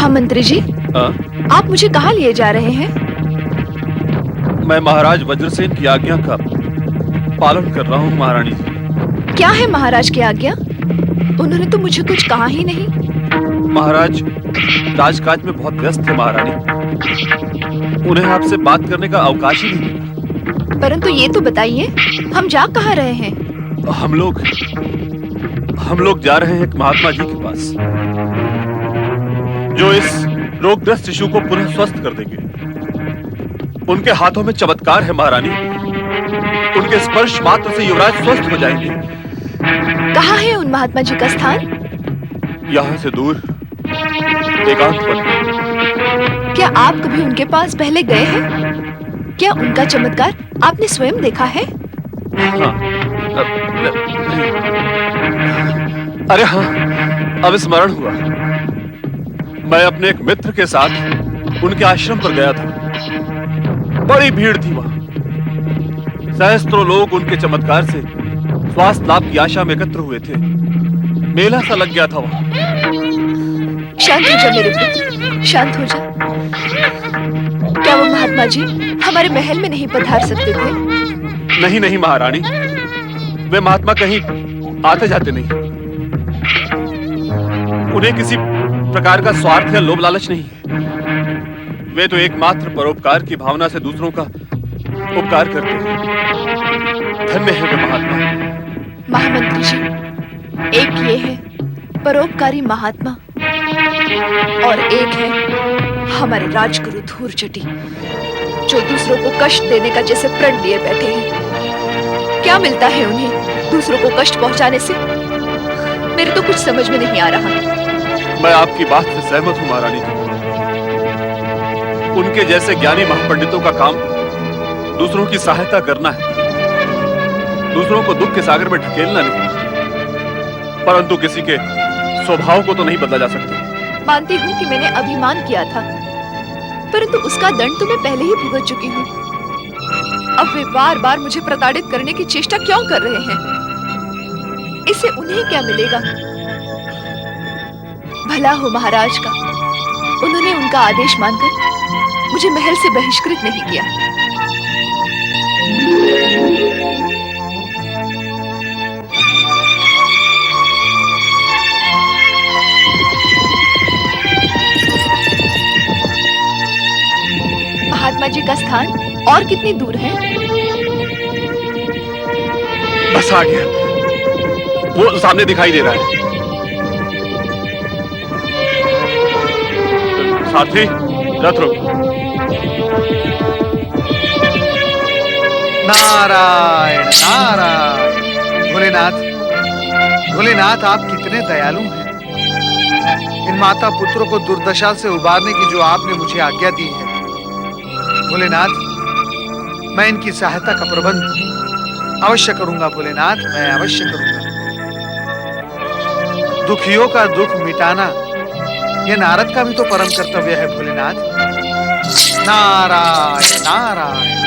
महामंत्री जी, आप मुझे कहाँ लिए जा रहे हैं? मैं महाराज वज्रसेन की आज्ञा का पालन कर रहा हूँ महारानी जी। क्या है महाराज की आज्ञा? उन्होंने तो मुझे कुछ कहा ही नहीं। महाराज राजकाज में बहुत व्यस्त थे महारानी, उन्हें आपसे बात करने का अवकाश ही नहीं मिला। परंतु ये तो बताइए, हम जा कहाँ रहे हैं? हम लोग जा रहे हैं एक महात्मा जी के पास, जो इस रोगग्रस्त शिशु को पुनः स्वस्थ कर देंगे। उनके हाथों में चमत्कार है महारानी, उनके स्पर्श मात्र से युवराज स्वस्थ हो जाएंगे। कहाँ है उन महात्मा जी का स्थान? यहाँ से दूर एकांत पर। क्या आप कभी उनके पास पहले गए हैं? क्या उनका चमत्कार आपने स्वयं देखा है? हाँ, अरे हाँ, अब स्मरण हुआ। मैं अपने एक मित्र के साथ उनके आश्रम पर गया था। बड़ी भीड़ थी वहां, सहस्त्रों लोग उनके चमत्कार से स्वास्थ्य लाभ की आशा में एकत्र हुए थे। मेला सा लग गया था वहां। शांत हो जा मेरे पुत्र, शांत हो जा। क्या वो महात्मा जी हमारे महल में नहीं पधार सकते थे? नहीं नहीं महारानी, वे महात्मा कहीं आते जाते नहीं। उन्हें किसी प्रकार का स्वार्थ या लोभ लालच नहीं है। वे तो एकमात्र परोपकार की भावना से दूसरों का उपकार करते हैं। धन्य है वे महात्मा। महामंत्री जी, एक ये है परोपकारी महात्मा और एक है हमारे राजगुरु धूर्जटी, जो दूसरों को कष्ट देने का जैसे प्रण लिए बैठे हैं। क्या मिलता है उन्हें दूसरों को कष्ट पहुंचाने से? मेरे तो कुछ समझ में नहीं आ रहा। मैं आपकी बात से सहमत हूं महारानी जी। उनके जैसे ज्ञानी महापंडितों का काम दूसरों की सहायता करना है, दूसरों को दुख के सागर में ढकेलना नहीं। परंतु किसी के स्वभाव को तो नहीं बदला जा सकता। मानती हूँ कि मैंने अभिमान किया था, परंतु उसका दंड तो मैं पहले ही भुगत चुकी हूँ। अब वे बार बार मुझे प्रताड़ित करने की चेष्टा क्यों कर रहे हैं? इससे उन्हें क्या मिलेगा? भला हो महाराज का, उन्होंने उनका आदेश मानकर मुझे महल से बहिष्कृत नहीं किया। महात्मा जी का स्थान और कितनी दूर है? बस आ गया, वो सामने दिखाई दे रहा है। साथी, रथ रोक। नारायण नारायण। भोलेनाथ, भोलेनाथ आप कितने दयालु हैं। इन माता पुत्रों को दुर्दशा से उबारने की जो आपने मुझे आज्ञा दी है, भोलेनाथ मैं इनकी सहायता का प्रबंध अवश्य करूंगा। भोलेनाथ मैं अवश्य करूंगा। दुखियों का दुख मिटाना यह नारद का भी तो परम कर्तव्य है। भोलेनाथ नारायण नारायण।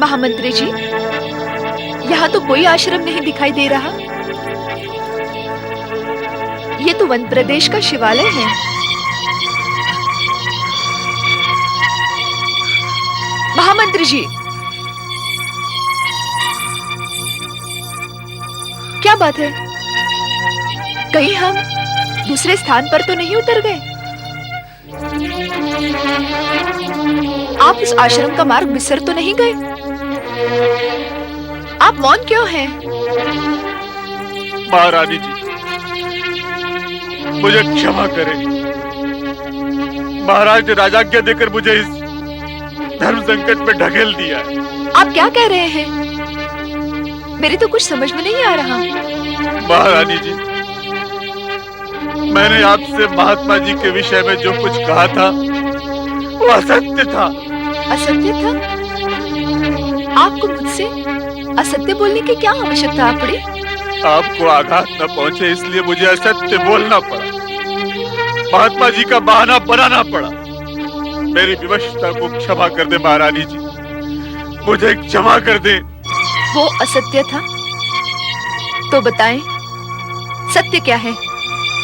महामंत्री जी, यहाँ तो कोई आश्रम नहीं दिखाई दे रहा। ये तो वन प्रदेश का शिवालय है। महामंत्री जी, क्या बात है? कहीं हम दूसरे स्थान पर तो नहीं उतर गए? आप इस आश्रम का मार्ग बिसर तो नहीं गए? आप मौन क्यों हैं? महारानी जी, मुझे क्षमा करें। महाराज ने राजाज्ञा देकर मुझे इस धर्म संकट में ढकेल दिया है। आप क्या कह रहे हैं? मेरी तो कुछ समझ में नहीं आ रहा। महारानी जी, मैंने आपसे महात्मा जी के विषय में जो कुछ कहा था वो असत्य था। असत्य था? आपको मुझसे असत्य बोलने की क्या आवश्यकता पड़ी? आपको आघात न पहुंचे इसलिए मुझे असत्य बोलना पड़ा। महात्मा जी का बहाना बनाना पड़ा। मेरी विवशता को क्षमा कर दे महारानी जी, मुझे क्षमा कर दे। वो असत्य था तो बताएं, सत्य क्या है?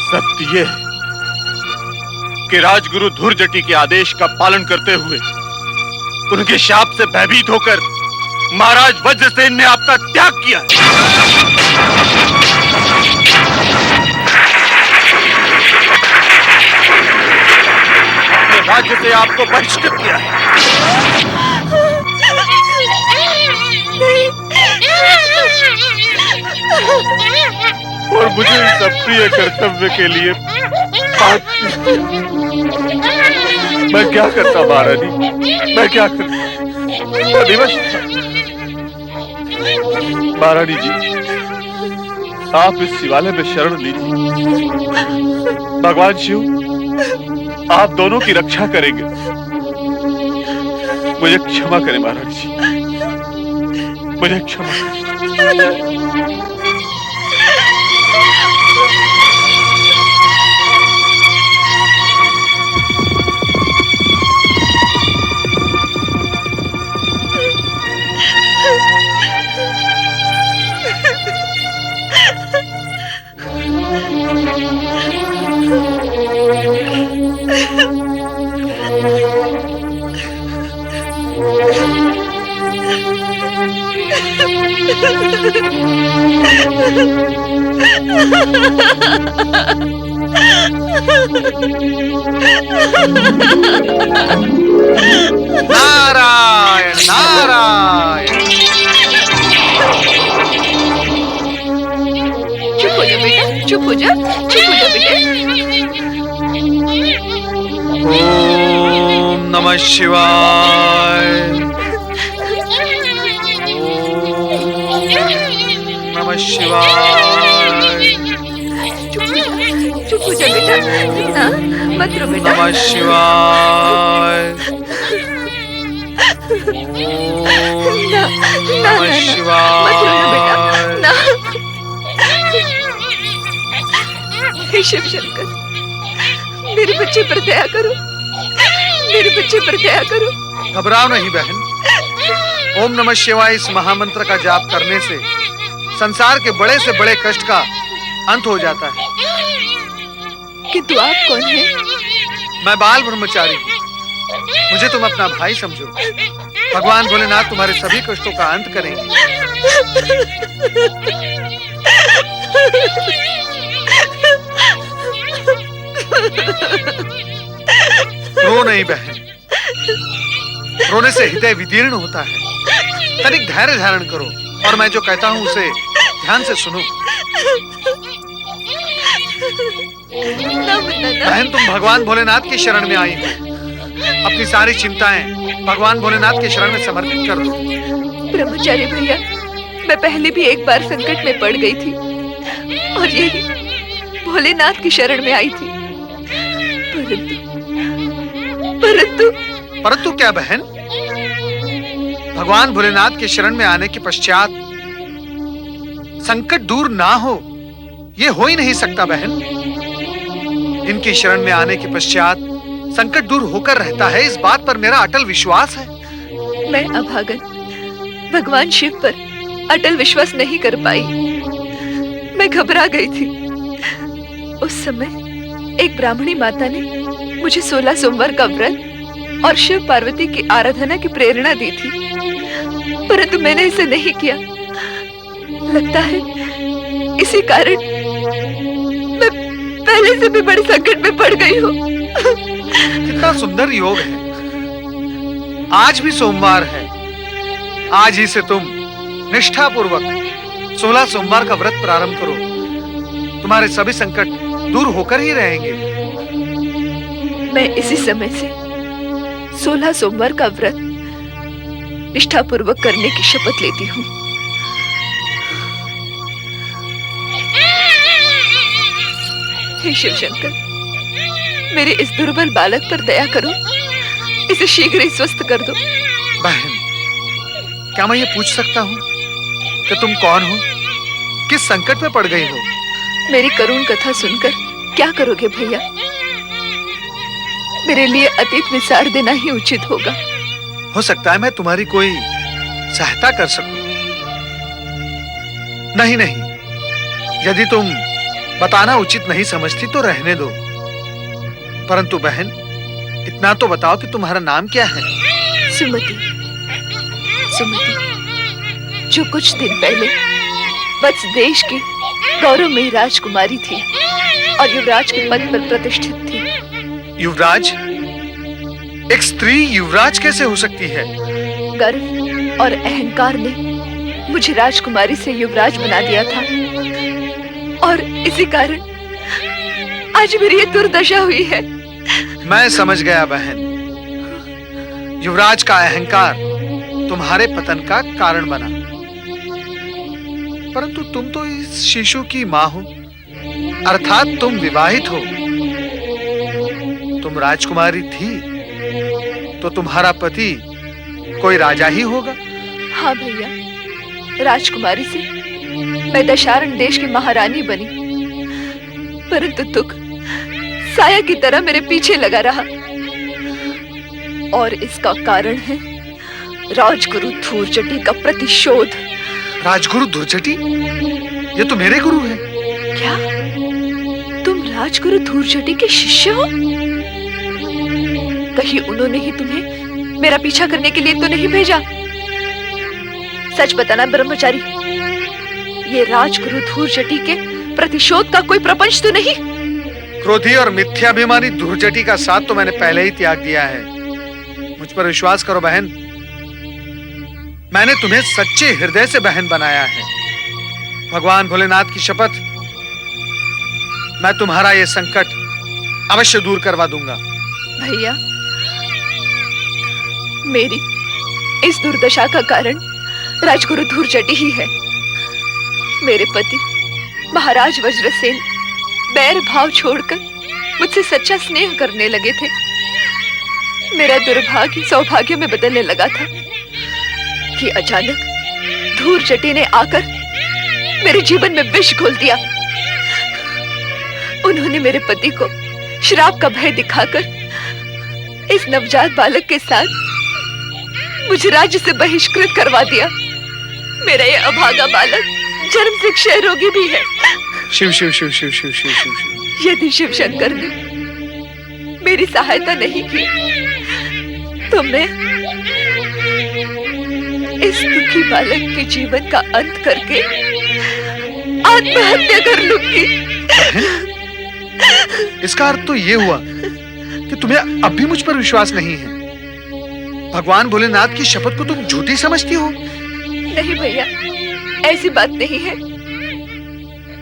सत्य ये है कि राजगुरु धूर्जटी के आदेश का पालन करते हुए उनके शाप से भयभीत होकर महाराज वज्रसेन ने आपका त्याग किया है। अपने राज्य से आपको बहिष्कृत किया है। और मुझे इस अप्रिय कर्तव्य के लिए मैं क्या करता महारानी, मैं क्या करता, मैं विवश था। महारानी जी, आप इस शिवालय में शरण लीजिए। भगवान शिव आप दोनों की रक्षा करेंगे। मुझे क्षमा करें महारानी जी, मुझे क्षमा करें। नारायण नारायण। चुप हो जा बेटा, चुप हो जा, चुप हो जा बेटा। ओम नमः शिवाय। ओम नमः शिवाय। चुप हो जा बेटा, ना मत रो बेटा। नमः शिवाय। ना ना नमः ना, मत रो ना बेटा, शिवाय। ना। हे शिव शंकर, मेरे बच्चे पर दया करो, मेरे बच्चे पर दया करो। घबराओ नहीं बहन। ओम नमः शिवाय इस महामंत्र का जाप करने से संसार के बड़े से बड़े कष्ट का अंत हो जाता है। किंतु आप कौन हैं? मैं बाल ब्रह्मचारी हूँ। मुझे तुम अपना भाई समझो। भगवान भोलेनाथ तुम्हारे सभी कष्टों का अंत करेंगे। रो नहीं बहन, रोने से हृदय विदीर्ण होता है। तनिक धैर्य धारण करो और मैं जो कहता हूँ उसे ध्यान से सुनो। बहन, तुम भगवान भोलेनाथ की शरण में आई हो। अपनी सारी चिंताएं भगवान भोलेनाथ के शरण में समर्पित कर दो। ब्रह्मचारी भैया, मैं पहले भी एक बार संकट में पड़ गई थी और यही भोलेनाथ की शरण में आई थी। परंतु परंतु क्या बहन? भगवान भोलेनाथ के शरण में आने के पश्चात संकट दूर ना हो, ये हो ही नहीं सकता बहन। इनकी शरण में आने के पश्चात संकट दूर होकर रहता है, इस बात पर मेरा अटल विश्वास है। मैं अभागन भगवान शिव पर अटल विश्वास नहीं कर पाई। मैं घबरा गई थी। उस समय एक ब्राह्मणी माता ने मुझे 16 सोमवार का व्रत और शिव पार्वती की आराधना की प्रेरणा दी थी, परंतु मैंने इसे नहीं किया। लगता है इसी कारण मैं पहले से भी बड़े संकट में पड़ गई हूँ। कितना सुंदर योग है। आज भी सोमवार है। आज ही से तुम निष्ठापूर्वक 16 सोमवार का व्रत प्रारंभ करो। तुम्हारे सभी संकट दूर होकर ही रहेंगे। मैं इसी समय से 16 सोमवार का व्रत निष्ठापूर्वक करने की शपथ लेती हूँ। हे शिव शंकर, मेरे इस दुर्बल बालक पर दया करो, इसे शीघ्र ही स्वस्थ कर दो। बहन, क्या मैं ये पूछ सकता हूँ कि तुम कौन हो? किस संकट में पड़ गई हो? मेरी करुण कथा सुनकर क्या करोगे भैया? मेरे लिए अतीत विसार देना ही उचित होगा। हो सकता है मैं तुम्हारी कोई सहायता कर सकूं। नहीं नहीं, यदि तुम बताना उचित नहीं समझती तो रहने दो। परंतु बहन, इतना तो बताओ कि तुम्हारा नाम क्या है? सुमति। सुमति, जो कुछ दिन पहले वत्स देश की गौरवमयी राजकुमारी थी और युवराज के पद पर प्रतिष्ठित थी। युवराज? एक स्त्री युवराज कैसे हो सकती है? गर्व और अहंकार ने मुझे राजकुमारी से युवराज बना दिया था और इसी कारण आज मेरी ये दुर्दशा हुई है। मैं समझ गया बहन। युवराज का अहंकार तुम्हारे पतन का कारण बना। परंतु तुम तो इस शिशु की मां हो, अर्थात तुम विवाहित हो। तुम राजकुमारी थी तो तुम्हारा पति कोई राजा ही होगा। हाँ भैया, राजकुमारी से मैं दशारण देश की महारानी बनी, परंतु दुख साया की तरह मेरे पीछे लगा रहा और इसका कारण है राजगुरु धूर्जटी का प्रतिशोध। राजगुरु धूर्जटी? ये तो मेरे गुरु हैं। क्या तुम राजगुरु धूर्जटी के शिष्य हो? कहीं उन्होंने ही तुम्हें मेरा पीछा करने के लिए तो नहीं भेजा? सच बताना ब्रह्मचारी, ये राजगुरु धूर्जटी के प्रतिशोध का कोई प्रपंच तो नहीं? क्रोधी और मिथ्याभिमानी धूर्जटी का साथ तो मैंने पहले ही त्याग दिया है। मुझ पर विश्वास करो बहन, मैंने तुम्हें सच्चे हृदय से बहन बनाया है। भगवान भोलेनाथ की शपथ, मैं तुम्हारा ये संकट अवश्य दूर करवा दूंगा। भैया, मेरी इस दुर्दशा का कारण राजगुरु धूर्जटी ही है। मेरे पति महाराज वज्रसेन बैर भाव छोड़कर मुझसे सच्चा स्नेह करने लगे थे। मेरा दुर्भाग्य सौभाग्य में बदलने लगा था कि अचानक धूर्जटी ने आकर मेरे जीवन में विष घोल दिया। उन्होंने मेरे पति को श्राप का भय दिखाकर इस नवजात बालक के साथ मुझे राज्य से बहिष्कृत करवा दिया। मेरा ये अभागा बालक जन्म से क्षय रोगी भी है। शिव शिव शिव शिव शिव शिव शिव शिव। यदि शिव शंकर ने मेरी सहायता नहीं की तो मैं इस दुखी बालक के जीवन का अंत करके आत्महत्या कर लूंगी। इसका अर्थ तो ये हुआ कि तुम्हें अब भी मुझ पर विश्वास नहीं है। भगवान भोलेनाथ की शपथ को तुम झूठी समझती हो? नहीं भैया, ऐसी बात नहीं है,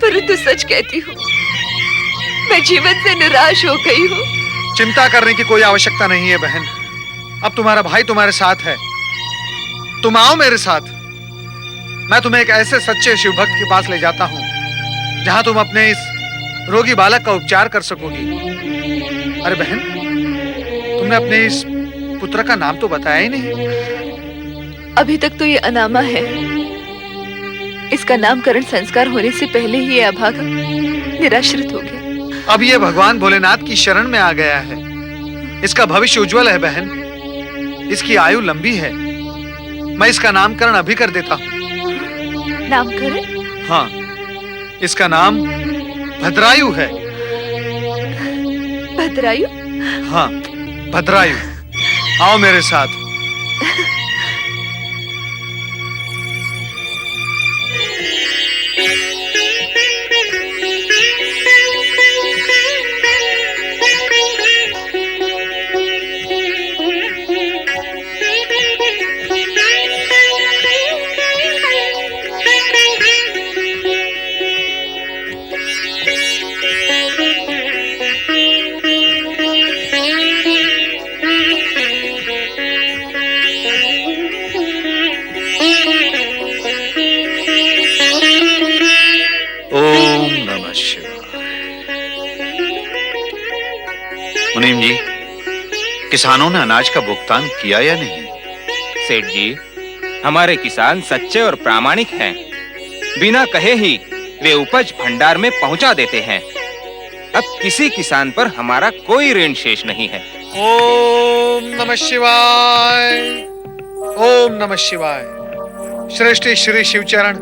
परंतु सच कहती हूँ, मैं जीवन से निराश हो गई हूँ। चिंता करने की कोई आवश्यकता नहीं है बहन। अब तुम्हारा भाई तुम्हारे साथ है। तुम आओ मेरे साथ। मैं तुम्हें एक ऐसे सच्चे शिव भक्त के पास ले जाता हूँ जहां तुम अपने इस रोगी बालक का उपचार कर सकोगी। अरे बहन, तुमने अपने इस पुत्र का नाम तो बताया ही नहीं। अभी तक तो ये अनामा है। इसका नामकरण संस्कार होने से पहले ही ये अभागा निराश्रित हो गया। अब ये भगवान भोलेनाथ की शरण में आ गया है। इसका भविष्य उज्जवल है बहन। इसकी आयु लंबी है। मैं इसका नामकरण अभी कर देता हूँ। नामकरण? हाँ, इसका नाम भद्रायु है। भद्रायु? हाँ, भद्रायु। आओ मेरे साथ। मुनीम जी, किसानों ने अनाज का भुगतान किया या नहीं? सेठ जी, हमारे किसान सच्चे और प्रामाणिक हैं। बिना कहे ही वे उपज भंडार में पहुंचा देते हैं। अब किसी किसान पर हमारा कोई ऋण शेष नहीं है। ओम नमः शिवाय। ओम नमः शिवाय। श्रेष्ठ श्री शिवचरण